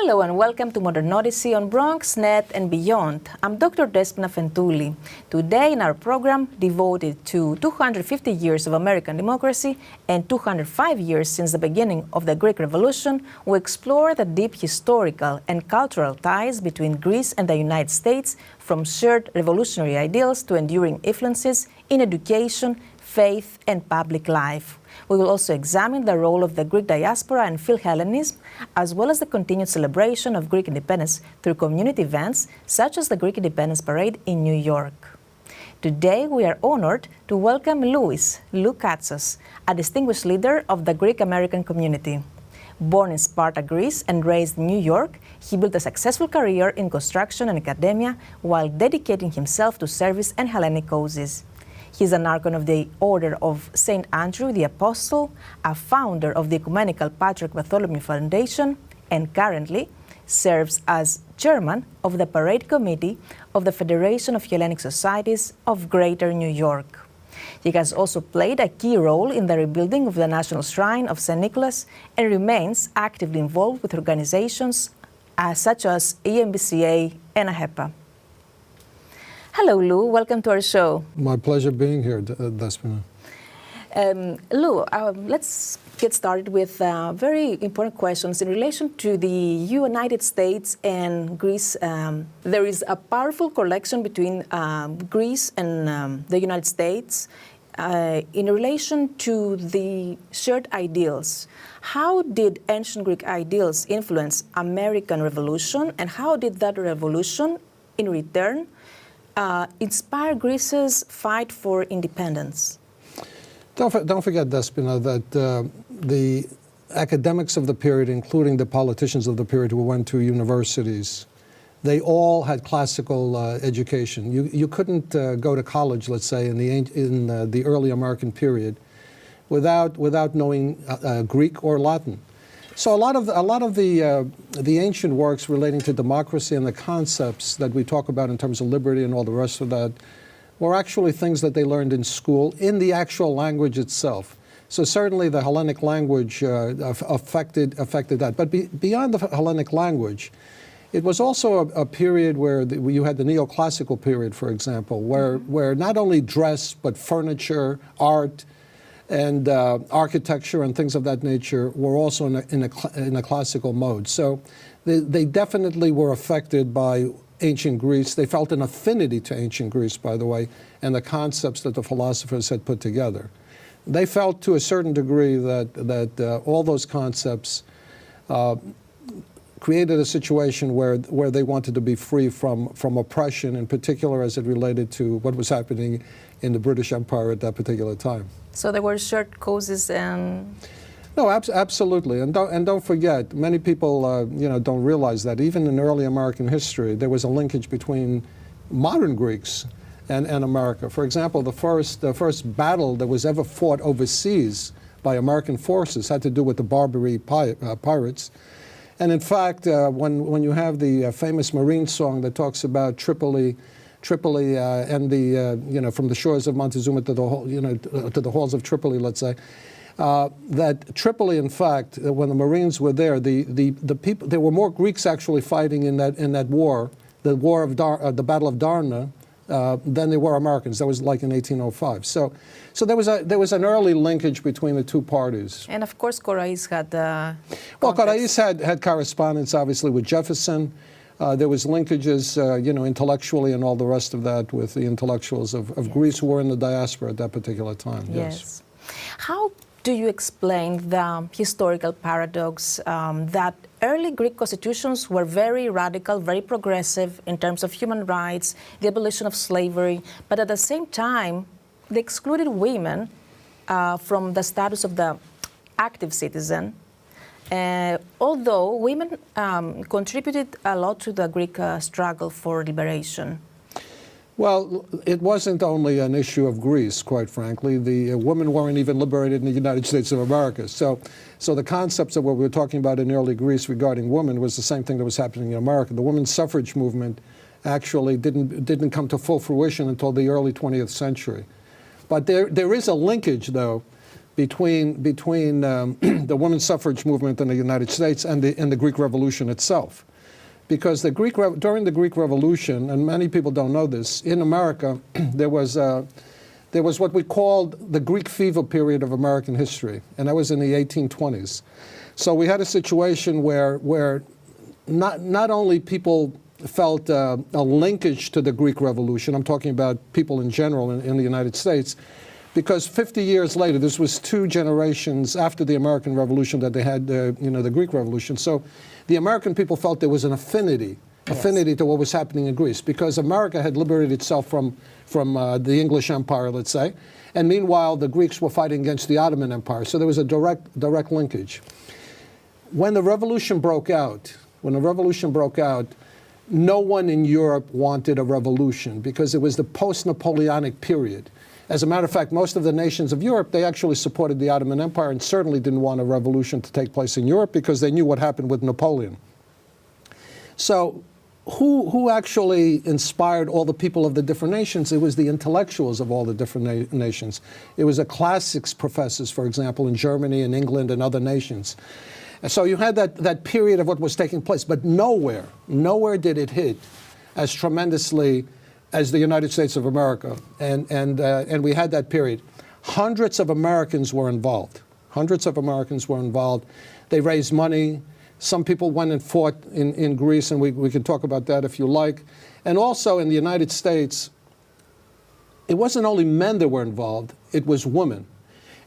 Hello and welcome to Modern Odyssey on Bronxnet and beyond. I'm Dr. Despina Afentouli. Today in our program devoted to 250 years of American democracy and 205 years since the beginning of the Greek Revolution, we explore the deep historical and cultural ties between Greece and the United States, from shared revolutionary ideals to enduring influences in education, faith, and public life. We will also examine the role of the Greek diaspora and Philhellenism, as well as the continued celebration of Greek independence through community events such as the Greek Independence Parade in New York. Today, we are honored to welcome Lou Katsos, a distinguished leader of the Greek American community. Born in Sparta, Greece, and raised in New York, he built a successful career in construction and academia while dedicating himself to service and Hellenic causes. He is an Archon of the Order of St. Andrew the Apostle, a founder of the Ecumenical Patriarch Bartholomew Foundation, and currently serves as chairman of the Parade Committee of the Federation of Hellenic Societies of Greater New York. He has also played a key role in the rebuilding of the National Shrine of St. Nicholas and remains actively involved with organizations such as EMBCA and AHEPA. Hello, Lou. Welcome to our show. My pleasure being here, Despina. Lou, let's get started with very important questions in relation to the United States and Greece. There is a powerful connection between Greece and the United States in relation to the shared ideals. How did ancient Greek ideals influence American Revolution, and how did that revolution, in return, inspire Greece's fight for independence? Don't forget, Despina, that the academics of the period, including the politicians of the period who went to universities, they all had classical education. You couldn't go to college, let's say, in the early American period without knowing Greek or Latin. So a lot of the ancient works relating to democracy and the concepts that we talk about in terms of liberty and all the rest of that were actually things that they learned in school in the actual language itself. So certainly the Hellenic language affected that. But beyond the Hellenic language, it was also a period where you had the neoclassical period, for example, where not only dress but furniture, art, and architecture and things of that nature were also in a classical mode. So they definitely were affected by ancient Greece. They felt an affinity to ancient Greece, by the way, and the concepts that the philosophers had put together. They felt to a certain degree that all those concepts created a situation where they wanted to be free from oppression, in particular as it related to what was happening in the British Empire at that particular time. So there were shared causes and... No, absolutely, and don't forget, many people don't realize that even in early American history, there was a linkage between modern Greeks and America. For example, the first battle that was ever fought overseas by American forces had to do with the Barbary pirates. And in fact, when you have the famous Marine song that talks about Tripoli and the from the shores of Montezuma to the halls of Tripoli, let's say, that Tripoli, in fact, when the Marines were there, the people, there were more Greeks actually fighting in that war, the Battle of Darna, than there were Americans. That was like in 1805. So there was an early linkage between the two parties. And of course, Corais had. Well, Corais had correspondence, obviously, with Jefferson. There was linkages, intellectually and all the rest of that with the intellectuals of Greece who were in the diaspora at that particular time. Yes. How do you explain the historical paradox that early Greek constitutions were very radical, very progressive in terms of human rights, the abolition of slavery, but at the same time, they excluded women from the status of the active citizen, although women contributed a lot to the Greek struggle for liberation? Well, it wasn't only an issue of Greece, quite frankly. The women weren't even liberated in the United States of America. So the concepts of what we were talking about in early Greece regarding women was the same thing that was happening in America. The women's suffrage movement actually didn't come to full fruition until the early 20th century. But there is a linkage, though, between the women's suffrage movement in the United States and the Greek Revolution itself. Because during the Greek Revolution, and many people don't know this, in America there was what we called the Greek fever period of American history, and that was in the 1820s. So we had a situation where not only people felt a linkage to the Greek Revolution, I'm talking about people in general in the United States, because 50 years later, this was 2 generations after the American Revolution that they had the Greek Revolution. So the American people felt there was an affinity to what was happening in Greece, because America had liberated itself from the English Empire, let's say, and meanwhile the Greeks were fighting against the Ottoman Empire. So there was a direct linkage. When the revolution broke out, no one in Europe wanted a revolution because it was the post-Napoleonic period. As a matter of fact, most of the nations of Europe, they actually supported the Ottoman Empire and certainly didn't want a revolution to take place in Europe because they knew what happened with Napoleon. So who actually inspired all the people of the different nations? It was the intellectuals of all the different nations. It was the classics professors, for example, in Germany and England and other nations. And so you had that period of what was taking place, but nowhere did it hit as tremendously as the United States of America, and we had that period. Hundreds of Americans were involved. They raised money. Some people went and fought in Greece, and we can talk about that if you like. And also in the United States, it wasn't only men that were involved, it was women.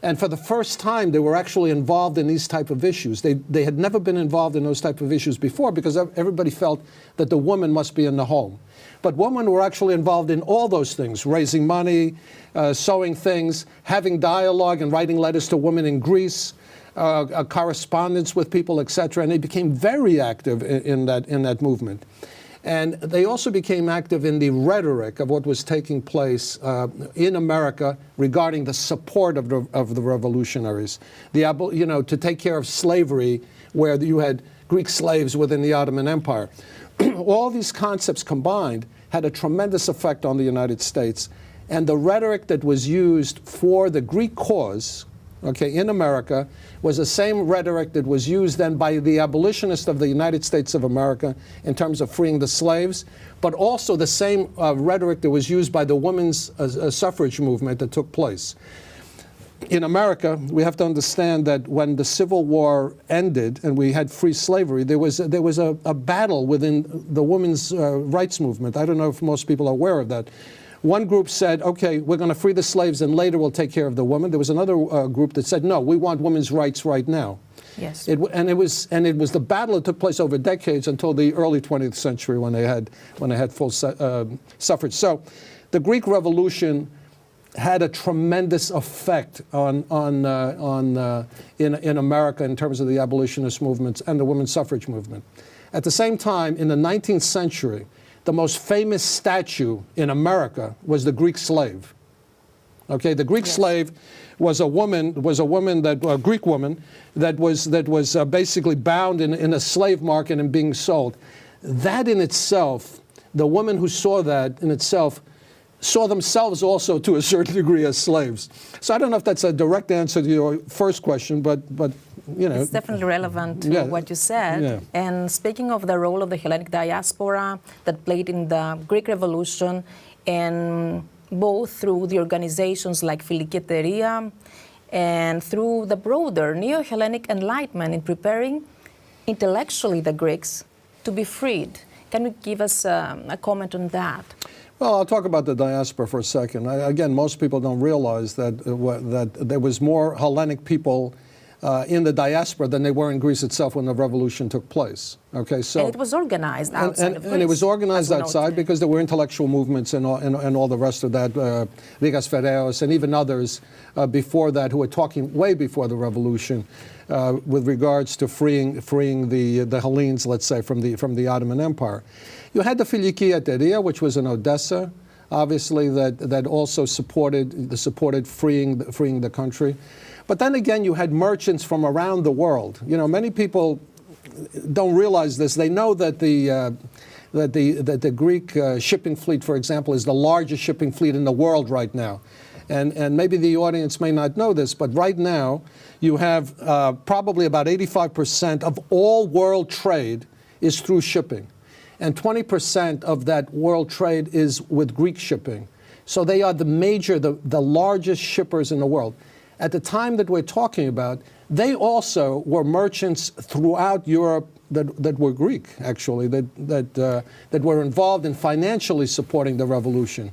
And for the first time, they were actually involved in these type of issues. They had never been involved in those type of issues before because everybody felt that the woman must be in the home. But women were actually involved in all those things, raising money, sewing things, having dialogue and writing letters to women in Greece, a correspondence with people, etc. And they became very active in that movement. And they also became active in the rhetoric of what was taking place in America regarding the support of the revolutionaries, to take care of slavery where you had Greek slaves within the Ottoman Empire. All these concepts combined had a tremendous effect on the United States. And the rhetoric that was used for the Greek cause, in America, was the same rhetoric that was used then by the abolitionists of the United States of America in terms of freeing the slaves, but also the same rhetoric that was used by the women's suffrage movement that took place. In America, we have to understand that when the Civil War ended and we had free slavery, there was a battle within the women's rights movement. I don't know if most people are aware of that. One group said, okay, we're going to free the slaves and later we'll take care of the women. There was another group that said, no, we want women's rights right now. Yes. It was the battle that took place over decades until the early 20th century when they had full suffrage. So the Greek Revolution had a tremendous effect in America in terms of the abolitionist movements and the women's suffrage movement. At the same time, in the 19th century, the most famous statue in America was the Greek slave. The Greek slave was a Greek woman that was basically bound in a slave market and being sold. That in itself, the women who saw that in itself saw themselves also to a certain degree as slaves. So I don't know if that's a direct answer to your first question, but it's definitely relevant to what you said. Yeah. And speaking of the role of the Hellenic diaspora that played in the Greek Revolution, and both through the organizations like Philhellenism and through the broader Neo-Hellenic Enlightenment in preparing intellectually the Greeks to be freed. Can you give us a comment on that? Well, I'll talk about the diaspora for a second. Again, most people don't realize that there was more Hellenic people in the diaspora than they were in Greece itself when the revolution took place. So and it was organized outside of Greece. And it was organized outside because there were intellectual movements and all the rest of that, Vigas Fereos and even others before that who were talking way before the revolution with regards to freeing the Hellenes, let's say, from the Ottoman Empire. You had the Philiki Eteria, which was in Odessa, obviously that also supported freeing the country. But then again, you had merchants from around the world. Many people don't realize this. They know that the Greek shipping fleet, for example, is the largest shipping fleet in the world right now. And maybe the audience may not know this, but right now you have probably about 85% of all world trade is through shipping. And 20% of that world trade is with Greek shipping. So they are the largest shippers in the world. At the time that we're talking about, they also were merchants throughout Europe that were Greek, actually, that were involved in financially supporting the revolution.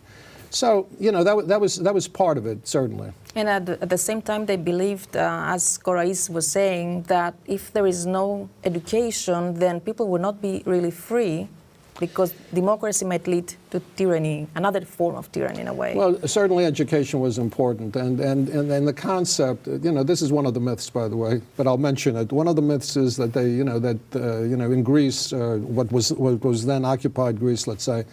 So, you know, that was part of it, certainly. And at the same time, they believed, as Corais was saying, that if there is no education, then people will not be really free, because democracy might lead to tyranny, another form of tyranny in a way. Well, certainly education was important, and the concept, you know, this is one of the myths, by the way, but I'll mention it. One of the myths is that they, in Greece, what was then occupied Greece, let's say,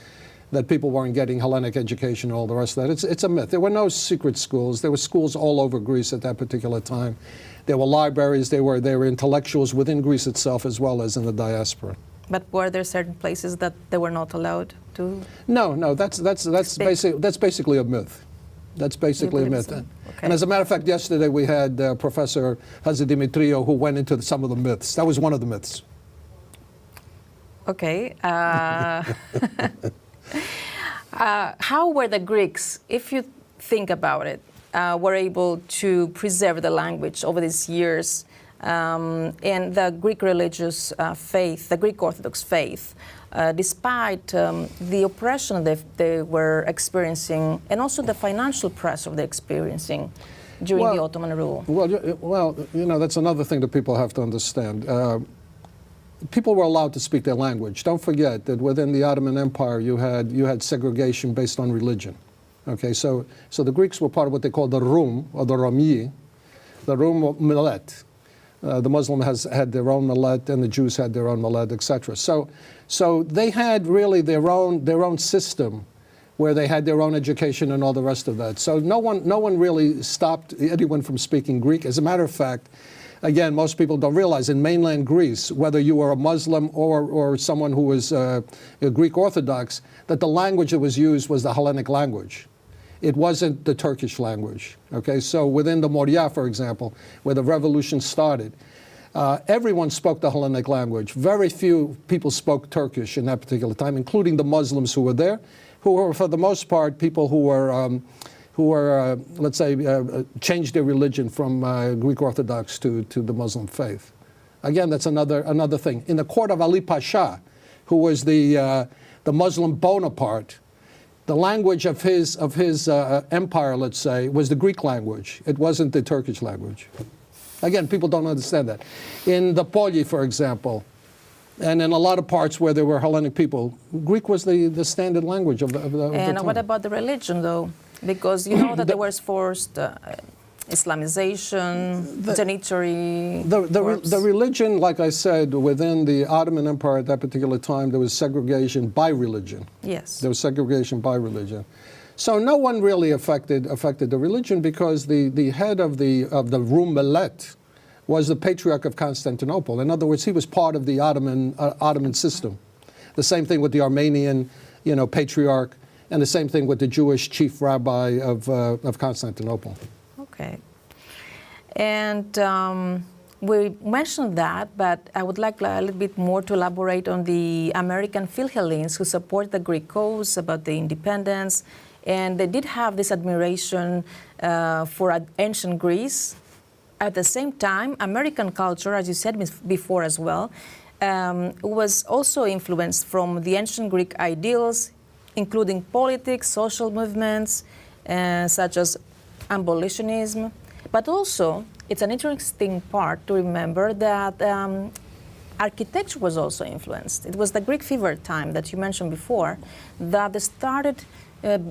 that people weren't getting Hellenic education and all the rest of that. It's a myth. There were no secret schools. There were schools all over Greece at that particular time. There were libraries. There were intellectuals within Greece itself as well as in the diaspora. But were there certain places that they were not allowed to? No. That's basically a myth. That's basically a myth. Okay. And as a matter of fact, yesterday we had Professor Dimitriou who went into some of the myths. That was one of the myths. Okay. How were the Greeks, if you think about it, were able to preserve the language over these years? And the Greek religious faith, the Greek Orthodox faith, despite the oppression they were experiencing, and also the financial pressure they're experiencing during the Ottoman rule. Well, you know, that's another thing that people have to understand. People were allowed to speak their language. Don't forget that within the Ottoman Empire, you had segregation based on religion. Okay, so the Greeks were part of what they called the Rum, or the Romyi, the Rum millet. The Muslim had their own millet, and the Jews had their own millet, etc. So they had really their own system, where they had their own education and all the rest of that. So no one really stopped anyone from speaking Greek. As a matter of fact, again, most people don't realize in mainland Greece, whether you were a Muslim or someone who was a Greek Orthodox, that the language that was used was the Hellenic language. It wasn't the Turkish language. Okay, so within the Moria, for example, where the revolution started, everyone spoke the Hellenic language. Very few people spoke Turkish in that particular time, including the Muslims who were there, who were, for the most part, people who were, let's say, changed their religion from Greek Orthodox to the Muslim faith. Again, that's another thing. In the court of Ali Pasha, who was the Muslim Bonaparte, the language of his empire, let's say, was the Greek language. It wasn't the Turkish language. Again, people don't understand that. In the Poli, for example, and in a lot of parts where there were Hellenic people, Greek was the standard language of the time. And what about the religion, though? Because you know that there was forced Islamization, janitary. The religion, like I said, within the Ottoman Empire at that particular time, there was segregation by religion. Yes. There was segregation by religion. So no one really affected the religion, because the head of the Rum Millet was the Patriarch of Constantinople. In other words, he was part of the Ottoman system. The same thing with the Armenian, Patriarch, and the same thing with the Jewish chief rabbi of Constantinople. Okay. And we mentioned that, but I would like a little bit more to elaborate on the American Philhellenes who support the Greek cause about the independence. And they did have this admiration for ancient Greece. At the same time, American culture, as you said before as well, was also influenced from the ancient Greek ideals, including politics, social movements, such as abolitionism. But also, it's an interesting part to remember that architecture was also influenced. It was the Greek fever time that you mentioned before, that they started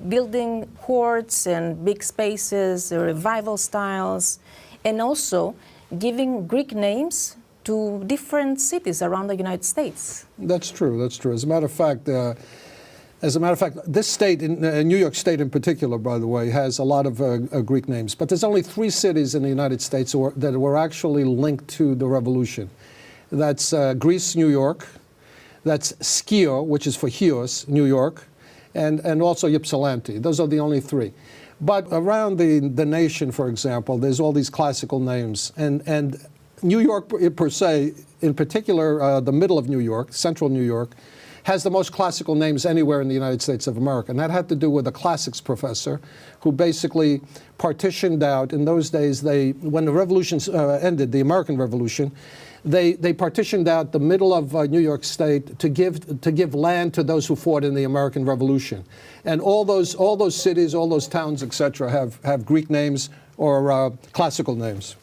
building courts and big spaces, revival styles, and also giving Greek names to different cities around the United States. That's true. That's true. As a matter of fact, this state, New York State in particular, by the way, has a lot of Greek names. But there's only 3 cities in the United States that were actually linked to the revolution. That's Greece, New York. That's Skio, which is for Chios, New York, and also Ypsilanti. Those are the only 3. But around the nation, for example, there's all these classical names. And New York, per se, in particular, the middle of New York, central New York, has the most classical names anywhere in the United States of America. And that had to do with a classics professor who basically partitioned out, in those days, when the revolution ended, the American Revolution, they partitioned out the middle of New York State to give land to those who fought in the American Revolution. And all those cities, all those towns, etc., have Greek names or classical names.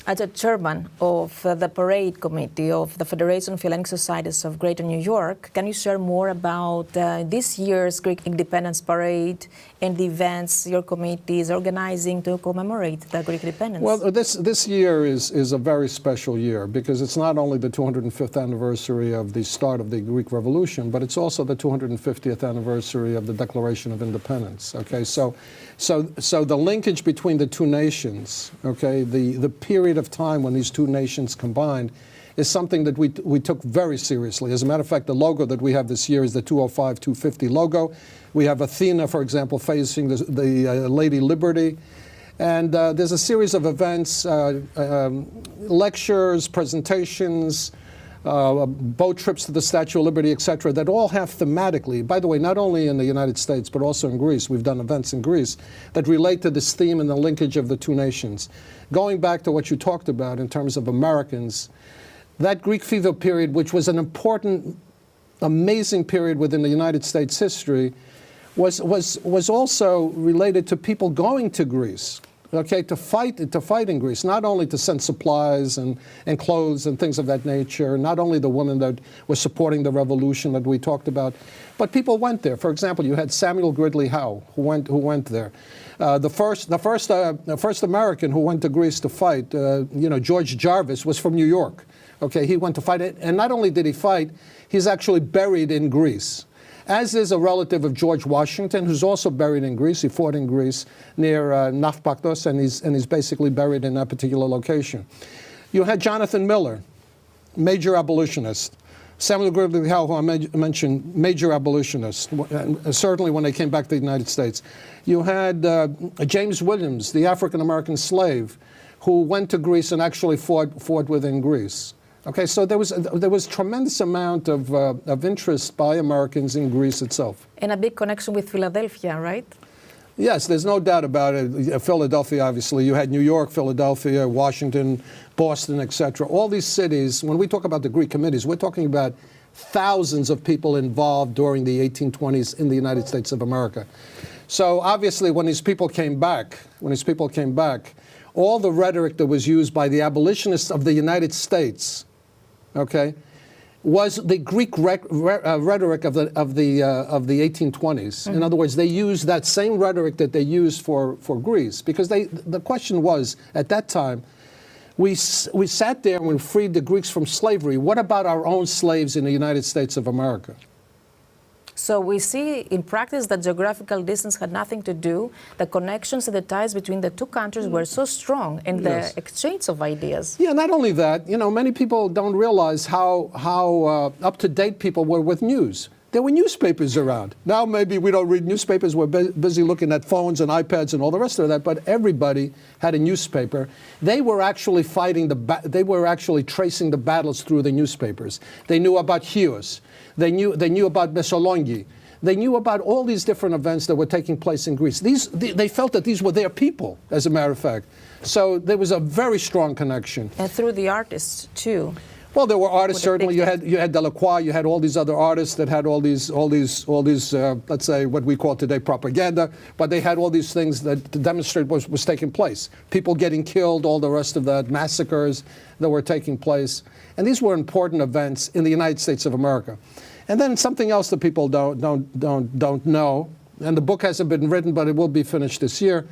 As a chairman of the parade committee of the Federation of Hellenic Societies of Greater New York, can you share more about this year's Greek Independence Parade and the events your committee is organizing to commemorate the Greek independence? Well, this year is a very special year because it's not only the 205th anniversary of the start of the Greek Revolution, but it's also the 250th anniversary of the Declaration of Independence. Okay, so the linkage between the two nations, okay, the period of time when these two nations combined, is something that we took very seriously. As a matter of fact, the logo that we have this year is the 205-250 logo. We have Athena, for example, facing the Lady Liberty. And there's a series of events, lectures, presentations, boat trips to the Statue of Liberty, etc., that all have thematically, by the way, not only in the United States, but also in Greece, we've done events in Greece, that relate to this theme and the linkage of the two nations. Going back to what you talked about in terms of Americans, that Greek fever period, which was an important, amazing period within the United States history, was also related to people going to Greece, okay, to fight in Greece, not only to send supplies and clothes and things of that nature, not only the women that were supporting the revolution that we talked about, but people went there. For example, you had Samuel Gridley Howe who went there. The first American who went to Greece to fight, George Jarvis, was from New York. Okay, he went to fight it, and not only did he fight, he's actually buried in Greece. As is a relative of George Washington, who's also buried in Greece. He fought in Greece near Nafpaktos, and he's basically buried in that particular location. You had Jonathan Miller, major abolitionist. Samuel Gridley Howe, who I mentioned, major abolitionist, certainly when they came back to the United States. You had James Williams, the African-American slave, who went to Greece and actually fought within Greece. Okay, so there was tremendous amount of interest by Americans in Greece itself. And a big connection with Philadelphia, right? Yes, there's no doubt about it. Philadelphia, obviously. You had New York, Philadelphia, Washington, Boston, etc. All these cities, when we talk about the Greek committees, we're talking about thousands of people involved during the 1820s in the United States of America. So obviously when these people came back, all the rhetoric that was used by the abolitionists of the United States, okay, was the Greek rhetoric of the 1820s. In other words, they used that same rhetoric that they used for Greece, because the question was, at that time, we sat there and we freed the Greeks from slavery. What about our own slaves in the United States of America? So we see in practice that geographical distance had nothing to do. The connections and the ties between the two countries were so strong in the exchange of ideas. Yeah, not only that, many people don't realize how up-to-date people were with news. There were newspapers around. Now maybe we don't read newspapers, we're busy looking at phones and iPads and all the rest of that, but everybody had a newspaper. They were actually they were actually tracing the battles through the newspapers. They knew about Chios. They knew about Messaloniki. They knew about all these different events that were taking place in Greece. They felt that these were their people, as a matter of fact. So there was a very strong connection. And through the artists, too. Well, there were artists, certainly. You had Delacroix, you had all these other artists that had all these let's say, what we call today propaganda, but they had all these things that to demonstrate what was taking place. People getting killed, all the rest of that, massacres that were taking place. And these were important events in the United States of America. And then something else that people don't know, and the book hasn't been written, but it will be finished this year.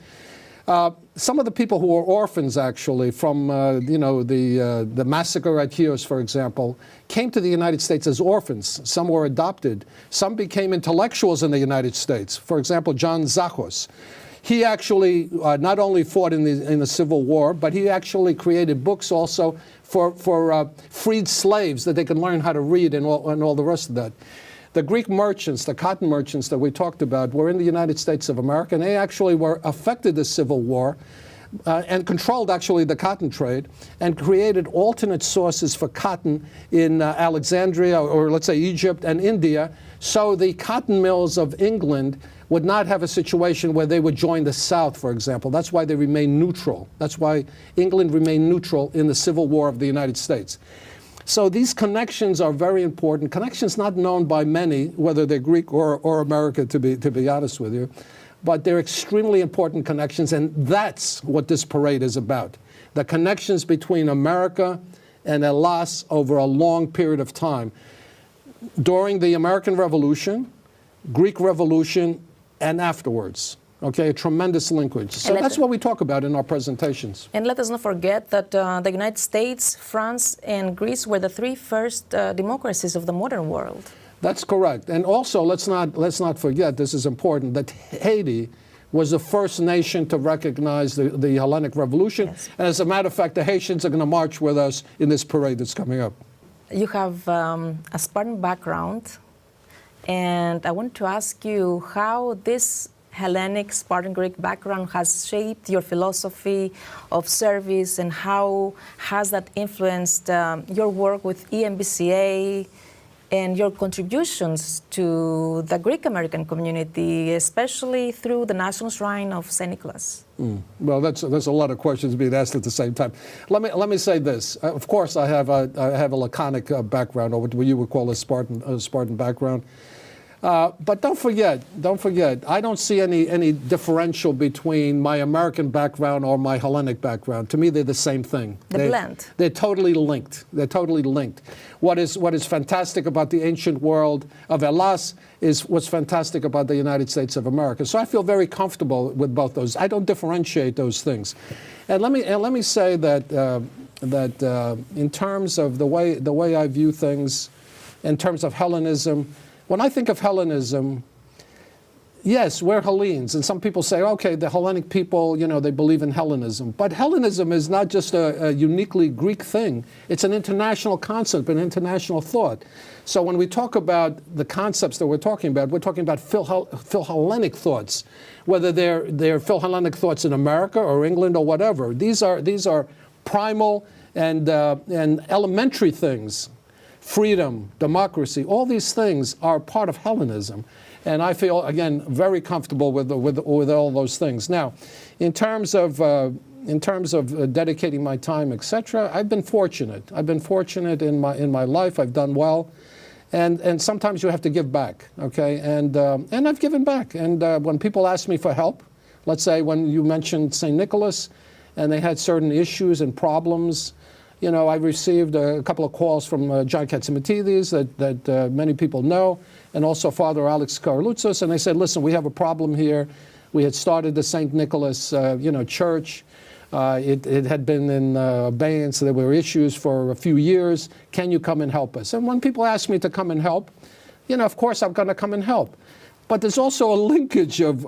Some of the people who were orphans, actually, from the massacre at Chios, for example, came to the United States as orphans. Some were adopted. Some became intellectuals in the United States. For example, John Zachos. He actually not only fought in the Civil War, but he actually created books also for freed slaves that they could learn how to read and all the rest of that. The Greek merchants, the cotton merchants that we talked about, were in the United States of America, and they actually were affected the Civil War and controlled actually the cotton trade and created alternate sources for cotton in Alexandria, or let's say Egypt and India, so the cotton mills of England would not have a situation where they would join the South, for example. That's why they remained neutral. That's why England remained neutral in the Civil War of the United States. So these connections are very important. Connections not known by many, whether they're Greek or American, to be honest with you. But they're extremely important connections, and that's what this parade is about. The connections between America and Hellas over a long period of time. During the American Revolution, Greek Revolution, and afterwards. Okay, a tremendous linkage. So that's what we talk about in our presentations. And let us not forget that the United States, France, and Greece were the three first democracies of the modern world. That's correct. And also, let's not forget, this is important, that Haiti was the first nation to recognize the Hellenic Revolution. Yes. And as a matter of fact, the Haitians are going to march with us in this parade that's coming up. You have a Spartan background, and I want to ask you how this Hellenic Spartan Greek background has shaped your philosophy of service, and how has that influenced your work with EMBCA and your contributions to the Greek American community, especially through the National Shrine of St. Nicholas? Well, that's a lot of questions being asked at the same time. Let me say this. Of course, I have a laconic background, or what you would call a Spartan background. But don't forget, I don't see any differential between my American background or my Hellenic background. To me, they're the same thing. Blend. They're totally linked. They're totally linked. What is fantastic about the ancient world of Hellas is what's fantastic about the United States of America. So I feel very comfortable with both those. I don't differentiate those things. And let me say that in terms of the way I view things, in terms of Hellenism. When I think of Hellenism, yes, we're Hellenes, and some people say, okay, the Hellenic people, they believe in Hellenism. But Hellenism is not just a uniquely Greek thing. It's an international concept, an international thought. So when we talk about the concepts that we're talking about Philhellenic thoughts, whether they're Philhellenic thoughts in America or England or whatever. These are primal and elementary things. Freedom, democracy, all these things are part of Hellenism. And I feel, again, very comfortable with all those things. Now, in terms of dedicating my time, etc., I've been fortunate. I've been fortunate in my life. I've done well. And sometimes you have to give back, okay? And I've given back. And when people ask me for help, let's say when you mentioned St. Nicholas, and they had certain issues and problems, I received a couple of calls from John Katzimatidis that many people know, and also Father Alex Karloutsos, and they said, listen, we have a problem here. We had started the St. Nicholas, church. It had been in abeyance. There were issues for a few years. Can you come and help us? And when people ask me to come and help, of course I'm going to come and help. But there's also a linkage of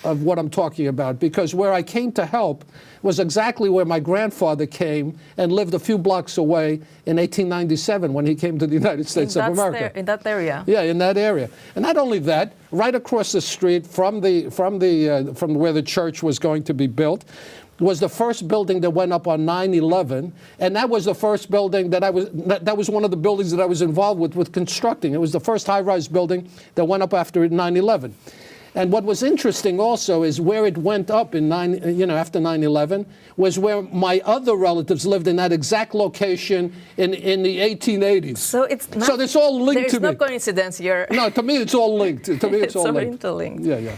what I'm talking about, because where I came to help was exactly where my grandfather came and lived a few blocks away in 1897 when he came to the United States of America. In that area. Yeah, in that area. And not only that, right across the street from where the church was going to be built was the first building that went up on 9/11, and that was the first building that was one of the buildings that I was involved with constructing. It was the first high-rise building that went up after 9/11. And what was interesting also is where it went up after 9/11 was where my other relatives lived in that exact location in the 1880s. So it's all linked to me. There's no coincidence here. No, to me it's all linked. To me it's all linked. Interlinked. Yeah.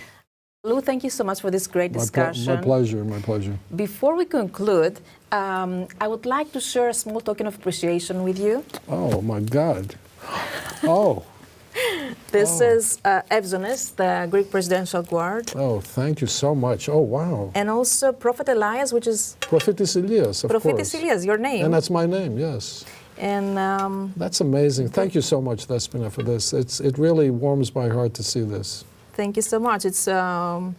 Lou, thank you so much for this great discussion. My pleasure, my pleasure. Before we conclude, I would like to share a small token of appreciation with you. Oh, my God. Oh. This is Evzones, the Greek Presidential Guard. Oh, thank you so much. Oh, wow. And also Prophet Elias, which is... Prophetess Elias, of course. Prophetess Elias, your name. And that's my name, yes. And that's amazing. Thank you so much, Despina, for this. It really warms my heart to see this. Thank you so much. It's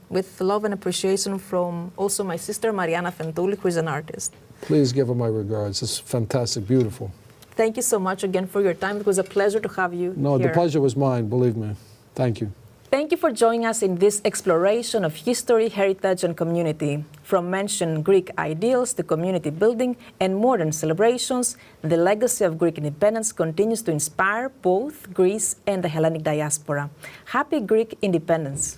with love and appreciation from also my sister, Despina Afentouli, who is an artist. Please give her my regards. It's fantastic, beautiful. Thank you so much again for your time. It was a pleasure to have you No, here. the pleasure was mine, believe me. Thank you. Thank you for joining us in this exploration of history, heritage, and community. From mentioned Greek ideals to community building and modern celebrations, the legacy of Greek independence continues to inspire both Greece and the Hellenic diaspora. Happy Greek independence!